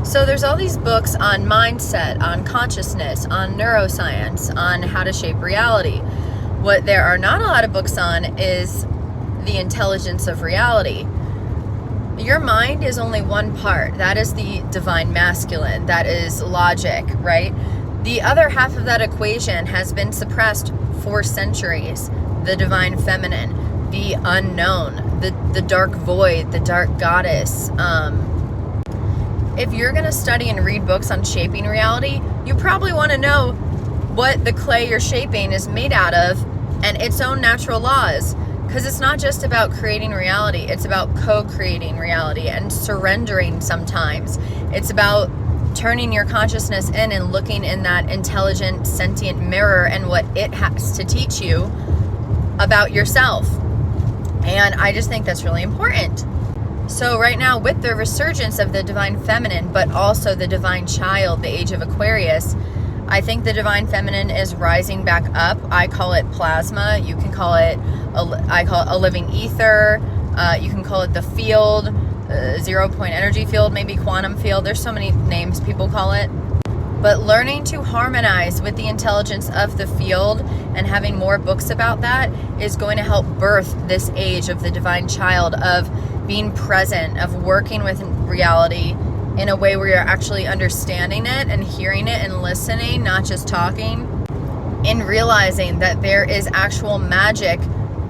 So there's all these books on mindset, on consciousness, on neuroscience, on how to shape reality. What there are not a lot of books on is the intelligence of reality. Your mind is only one part. That is the divine masculine. That is logic, right? The other half of that equation has been suppressed for centuries. The divine feminine, the unknown, the dark void, the dark goddess. If you're going to study and read books on shaping reality, you probably want to know what the clay you're shaping is made out of and its own natural laws. Because it's not just about creating reality, it's about co-creating reality and surrendering sometimes. It's about turning your consciousness in and looking in that intelligent, sentient mirror and what it has to teach you about yourself. And I just think that's really important. So right now, with the resurgence of the divine feminine, but also the divine child, the age of Aquarius, I think the divine feminine is rising back up. I call it plasma. You can call it, I call it a living ether. You can call it the field, 0-point energy field, maybe quantum field. There's so many names people call it. But learning to harmonize with the intelligence of the field and having more books about that is going to help birth this age of the divine child, of being present, of working with reality in a way where you're actually understanding it and hearing it and listening, not just talking, in realizing that there is actual magic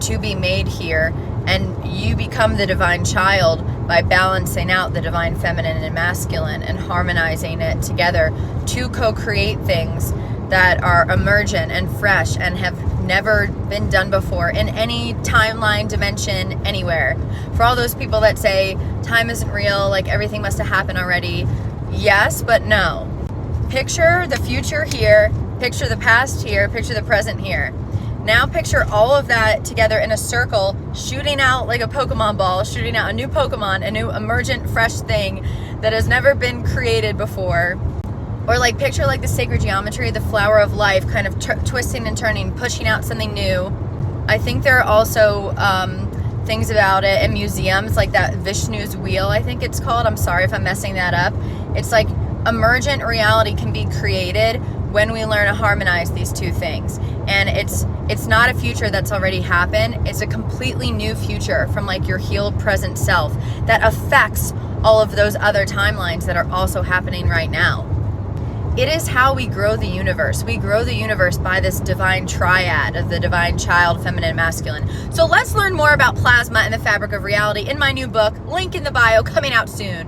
to be made here, and you become the divine child by balancing out the divine feminine and masculine and harmonizing it together to co-create things that are emergent and fresh and have never been done before in any timeline, dimension, anywhere. For all those people that say time isn't real, like everything must have happened already, yes, but no. Picture the future here, picture the past here, picture the present here. Now picture all of that together in a circle, shooting out like a Pokemon ball, shooting out a new Pokemon, a new emergent, fresh thing that has never been created before. Or like picture like the sacred geometry, the flower of life, kind of twisting and turning, pushing out something new. I think there are also things about it in museums, like that Vishnu's wheel, I think it's called. I'm sorry if I'm messing that up. It's like emergent reality can be created when we learn to harmonize these two things. And it's not a future that's already happened. It's a completely new future from like your healed present self that affects all of those other timelines that are also happening right now. It is how we grow the universe. We grow the universe by this divine triad of the divine child, feminine, masculine. So let's learn more about plasma and the fabric of reality in my new book, link in the bio, coming out soon.